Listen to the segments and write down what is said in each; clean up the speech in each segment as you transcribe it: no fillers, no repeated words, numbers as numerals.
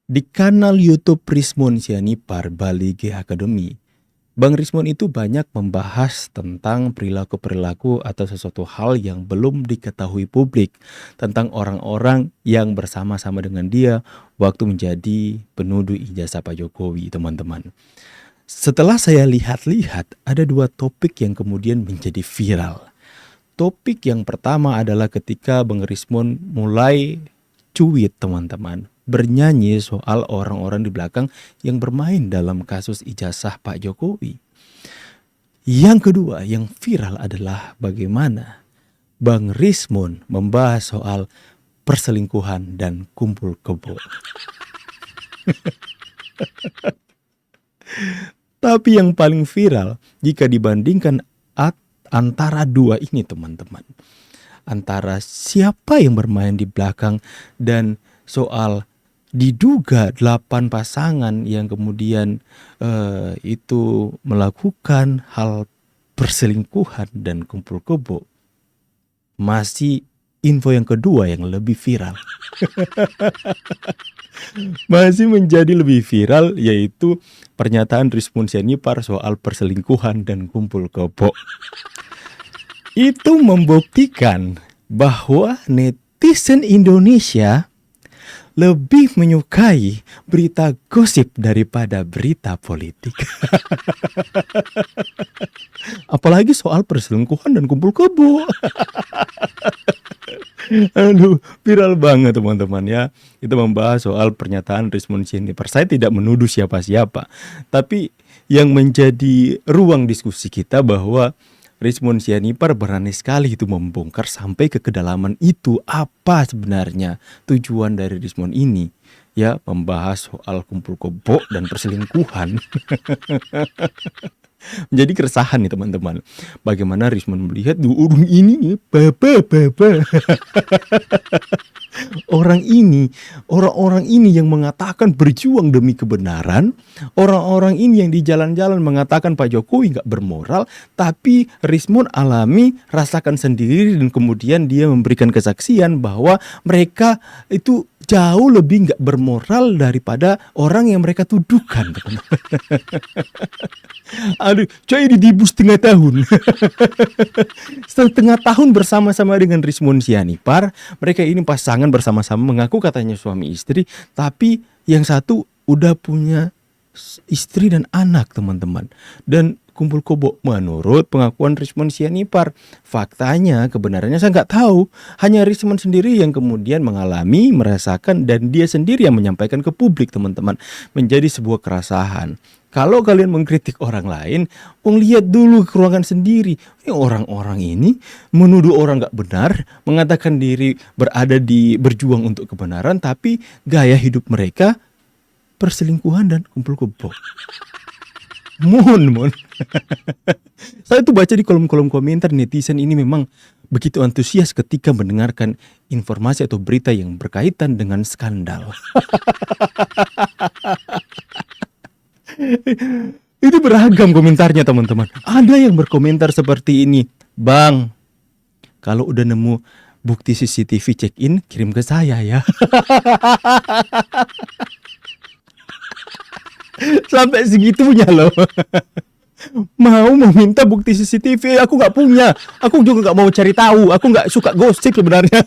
Di kanal YouTube Rismon Sianipar Bali G Academy, Bang Rismon itu banyak membahas tentang perilaku-perilaku atau sesuatu hal yang belum diketahui publik tentang orang-orang yang bersama-sama dengan dia waktu menjadi penuduh ijazah Pak Jokowi, teman-teman. Setelah saya lihat-lihat, ada dua topik yang kemudian menjadi viral. Topik yang pertama adalah ketika Bang Rismon mulai cuit, teman-teman, bernyanyi soal orang-orang di belakang yang bermain dalam kasus ijazah Pak Jokowi. Yang kedua yang viral adalah bagaimana Bang Rismon membahas soal perselingkuhan dan kumpul kebo. Tapi yang paling viral jika dibandingkan antara dua ini, teman-teman, antara siapa yang bermain di belakang dan soal diduga 8 pasangan yang kemudian itu melakukan hal perselingkuhan dan kumpul kebo, masih info yang kedua yang lebih viral. Masih menjadi lebih viral, yaitu pernyataan Rismon Sianipar soal perselingkuhan dan kumpul kebo. Itu membuktikan bahwa netizen Indonesia lebih menyukai berita gosip daripada berita politik. Apalagi soal perselingkuhan dan kumpul kebo. Aduh, viral banget, teman-teman ya. Kita membahas soal pernyataan Rismon Sianipar. Saya tidak menuduh siapa-siapa, tapi yang menjadi ruang diskusi kita bahwa Rismon Sianipar berani sekali itu membongkar sampai ke kedalaman itu, apa sebenarnya tujuan dari Rismon ini, ya, membahas soal kumpul kebo dan perselingkuhan. Menjadi keresahan nih, teman-teman. Bagaimana Rismon melihat orang ini, baba. Orang-orang ini yang mengatakan berjuang demi kebenaran, orang-orang ini yang di jalan-jalan mengatakan Pak Jokowi nggak bermoral, tapi Rismon alami, rasakan sendiri, dan kemudian dia memberikan kesaksian bahwa mereka itu jauh lebih nggak bermoral daripada orang yang mereka tuduhkan. Aduh, saya ditipu setengah tahun. Setengah tahun bersama-sama dengan Rismon Sianipar. Mereka ini pasangan bersama-sama, mengaku katanya suami istri, tapi yang satu udah punya istri dan anak, teman-teman. Dan kumpul kebo menurut pengakuan Rismon Sianipar. Faktanya, kebenarannya saya nggak tahu. Hanya Rismon sendiri yang kemudian mengalami, merasakan, dan dia sendiri yang menyampaikan ke publik, teman-teman. Menjadi sebuah keresahan. Kalau kalian mengkritik orang lain, lihat dulu ke ruangan sendiri. Orang-orang ini menuduh orang nggak benar, mengatakan diri berjuang untuk kebenaran, tapi gaya hidup mereka perselingkuhan dan kumpul kebo. Mohon. Saya tuh baca di kolom-kolom komentar, netizen ini memang begitu antusias ketika mendengarkan informasi atau berita yang berkaitan dengan skandal. Itu beragam komentarnya, teman-teman. Ada yang berkomentar seperti ini, Bang, kalau udah nemu bukti CCTV check-in, kirim ke saya ya. Sampai segitunya loh. Mau meminta bukti CCTV, aku nggak punya. Aku juga nggak mau cari tahu. Aku nggak suka gosip sebenarnya.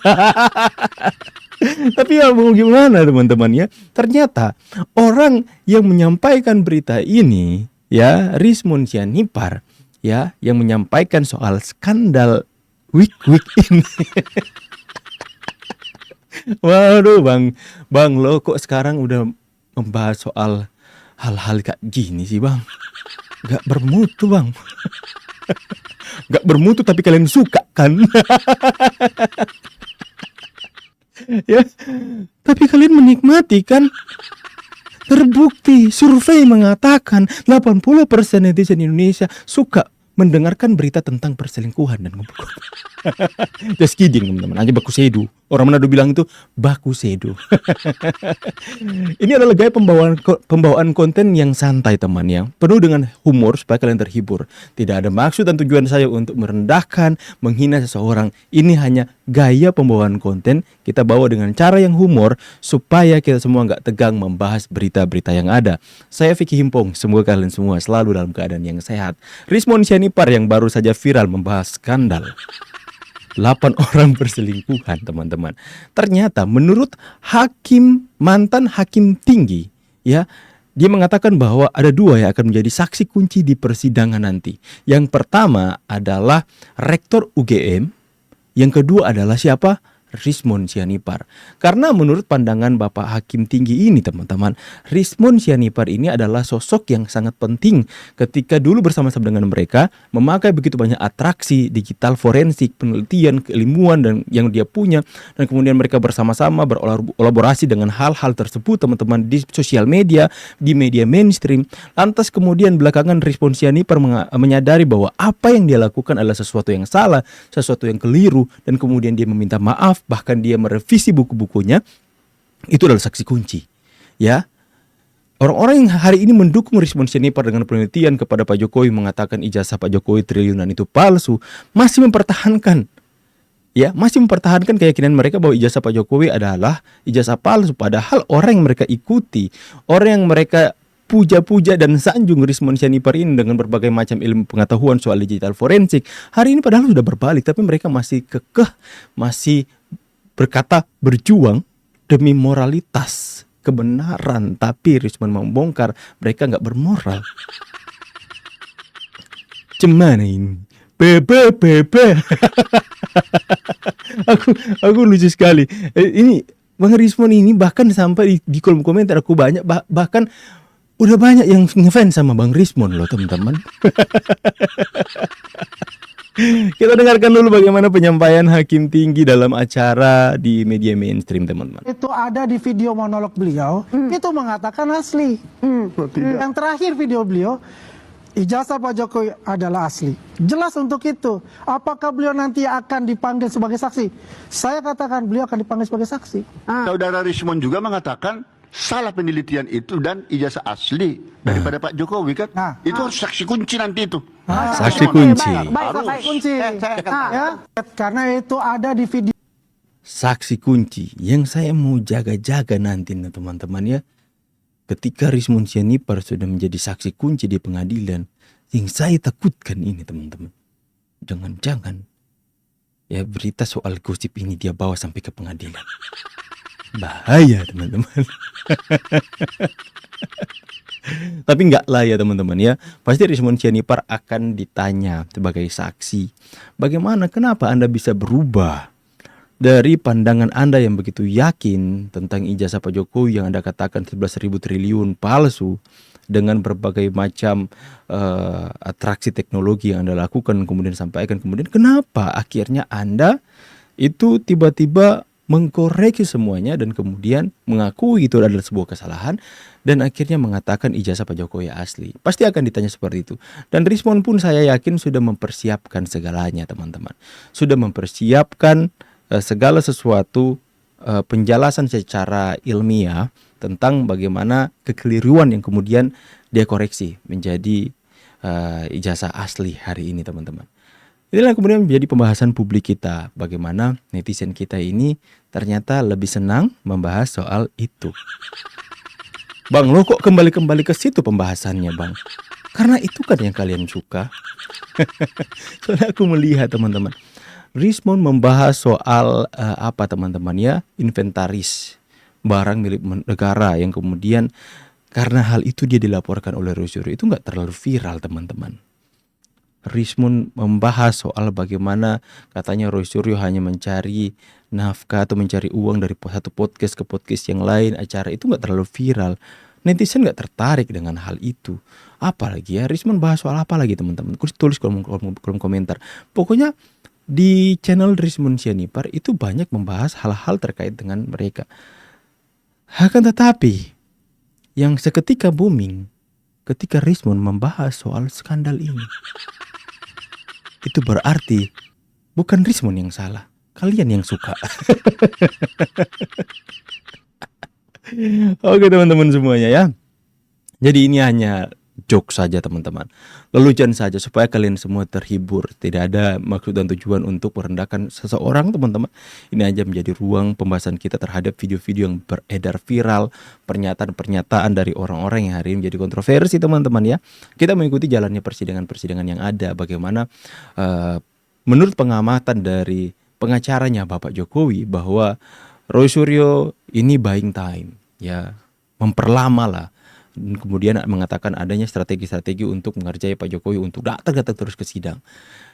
Tapi ya mau gimana, teman-teman ya. Ternyata orang yang menyampaikan berita ini, ya, Rismon Sianipar, ya, yang menyampaikan soal skandal week ini. Waduh, bang lo kok sekarang udah membahas soal hal-hal kayak gini sih, Bang? Gak bermutu, Bang. Gak bermutu tapi kalian suka kan? Ya, tapi kalian menikmati kan? Terbukti, survei mengatakan 80% netizen Indonesia suka mendengarkan berita tentang perselingkuhan dan kumpul. Just kidding, teman-teman. Aja baku sedu. Orang Manado bilang itu baku sedo. Ini adalah gaya pembawaan konten yang santai teman ya, penuh dengan humor supaya kalian terhibur. Tidak ada maksud dan tujuan saya untuk merendahkan, menghina seseorang. Ini hanya gaya pembawaan konten, kita bawa dengan cara yang humor supaya kita semua nggak tegang membahas berita-berita yang ada. Saya Vicky Himpong, semoga kalian semua selalu dalam keadaan yang sehat. Rismon Sianipar yang baru saja viral membahas skandal 8 orang berselingkuhan teman-teman. Ternyata menurut mantan hakim tinggi ya, dia mengatakan bahwa ada 2 yang akan menjadi saksi kunci di persidangan nanti. Yang pertama adalah rektor UGM, yang kedua adalah siapa? Rismon Sianipar. Karena menurut pandangan Bapak Hakim Tinggi ini teman-teman, Rismon Sianipar ini adalah sosok yang sangat penting ketika dulu bersama-sama dengan mereka memakai begitu banyak atraksi digital forensik, penelitian, keilmuan dan yang dia punya, dan kemudian mereka bersama-sama berkolaborasi dengan hal-hal tersebut teman-teman di sosial media, di media mainstream. Lantas kemudian belakangan Rismon Sianipar menyadari bahwa apa yang dia lakukan adalah sesuatu yang salah, sesuatu yang keliru, dan kemudian dia meminta maaf, bahkan dia merevisi buku-bukunya. Itu adalah saksi kunci ya. Orang-orang yang hari ini mendukung Rismon Sianipar dengan penelitian kepada Pak Jokowi, mengatakan ijazah Pak Jokowi triliunan itu palsu, masih mempertahankan keyakinan mereka bahwa ijazah Pak Jokowi adalah ijazah palsu. Padahal orang yang mereka ikuti, orang yang mereka puja-puja dan sanjung Rismon Sianipar ini dengan berbagai macam ilmu pengetahuan soal digital forensik, hari ini padahal sudah berbalik, tapi mereka masih kekeh, masih berkata berjuang demi moralitas, kebenaran. Tapi Rismon membongkar mereka nggak bermoral. Cemana ini? Bebe. aku lucu sekali. Ini Bang Rismon ini bahkan sampai di kolom komentar aku banyak bahkan udah banyak yang ngefans sama Bang Rismon loh teman-teman. Kita dengarkan dulu bagaimana penyampaian Hakim Tinggi dalam acara di media mainstream teman-teman. Itu ada di video monolog beliau, itu mengatakan asli. Yang terakhir video beliau, ijazah Pak Jokowi adalah asli. Jelas untuk itu. Apakah beliau nanti akan dipanggil sebagai saksi? Saya katakan beliau akan dipanggil sebagai saksi. Saudara Rismon juga mengatakan salah penelitian itu dan ijazah asli daripada Pak Jokowi kan. Itu harus saksi kunci nanti itu. Saksi kunci. Baik, saksi kunci. Ya, karena itu ada di video. Saksi kunci yang saya mau jaga-jaga nanti teman-teman ya. Ketika Rismon Sianipar sudah menjadi saksi kunci di pengadilan, yang saya takutkan ini teman-teman, jangan-jangan ya berita soal gosip ini dia bawa sampai ke pengadilan. Bahaya teman-teman. Tapi enggak lah ya teman-teman ya. Pasti Rismon Sianipar akan ditanya sebagai saksi. Bagaimana, kenapa Anda bisa berubah dari pandangan Anda yang begitu yakin tentang ijazah Pak Jokowi yang Anda katakan 11.000 triliun palsu, dengan berbagai macam atraksi teknologi yang Anda lakukan kemudian sampaikan, kemudian kenapa akhirnya Anda itu tiba-tiba mengkoreksi semuanya dan kemudian mengakui itu adalah sebuah kesalahan dan akhirnya mengatakan ijazah Pak Jokowi asli. Pasti akan ditanya seperti itu. Dan Rismon pun saya yakin sudah mempersiapkan segalanya teman-teman. Sudah mempersiapkan segala sesuatu, penjelasan secara ilmiah tentang bagaimana kekeliruan yang kemudian dia koreksi menjadi ijazah asli hari ini teman-teman. Inilah kemudian menjadi pembahasan publik kita, bagaimana netizen kita ini ternyata lebih senang membahas soal itu. Bang, lo kok kembali ke situ pembahasannya bang? Karena itu kan yang kalian suka. Soalnya aku melihat teman-teman, Rismon membahas soal apa teman-teman ya, inventaris barang milik negara yang kemudian karena hal itu dia dilaporkan oleh Rosyuri. Itu nggak terlalu viral teman-teman. Rismon membahas soal bagaimana katanya Roy Suryo hanya mencari nafkah atau mencari uang dari satu podcast ke podcast yang lain. Acara itu nggak terlalu viral. Netizen nggak tertarik dengan hal itu. Apalagi ya Rismon bahas soal apa lagi teman-teman? Tulis kolom komentar. Pokoknya di channel Rismon Sianipar itu banyak membahas hal-hal terkait dengan mereka. Akan tetapi yang seketika booming ketika Rismon membahas soal skandal ini. Itu berarti bukan Rismon yang salah. kalian yang suka. Oke teman-teman semuanya ya. Jadi ini hanya joke saja teman-teman, lelucon saja supaya kalian semua terhibur. Tidak ada maksud dan tujuan untuk merendahkan seseorang teman-teman. Ini aja menjadi ruang pembahasan kita terhadap video-video yang beredar viral, pernyataan-pernyataan dari orang-orang yang hari ini menjadi kontroversi teman-teman ya. Kita mengikuti jalannya persidangan-persidangan yang ada. Bagaimana menurut pengamatan dari pengacaranya Bapak Jokowi bahwa Roy Suryo ini buying time ya, memperlama lah. Kemudian mengatakan adanya strategi-strategi untuk mengerjai Pak Jokowi untuk datang terus ke sidang.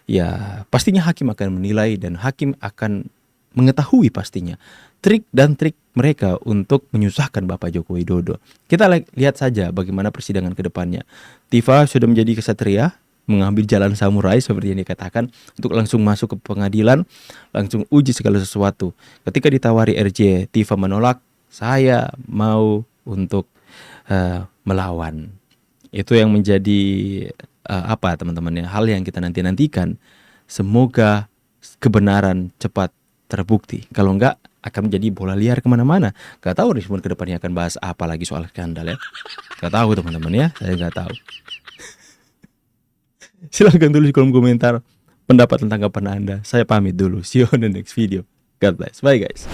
Ya pastinya hakim akan menilai dan hakim akan mengetahui pastinya trik dan trik mereka untuk menyusahkan Bapak Joko Widodo. Kita lihat saja bagaimana persidangan ke depannya. Tifa sudah menjadi kesatria, mengambil jalan samurai seperti yang dikatakan, untuk langsung masuk ke pengadilan, langsung uji segala sesuatu. Ketika ditawari RJ, Tifa menolak, saya mau untuk melawan. Itu yang menjadi apa teman-teman ya, hal yang kita nantikan. Semoga kebenaran cepat terbukti. Kalau enggak akan menjadi bola liar kemana-mana. Gak tahu Rismon ke depannya akan bahas apa lagi soal skandal ya. Gak tahu teman-teman ya, saya gak tahu. Silahkan tulis di kolom komentar pendapat tentang tanggapan Anda. Saya pamit dulu. See you on the next video. God bless. Bye guys.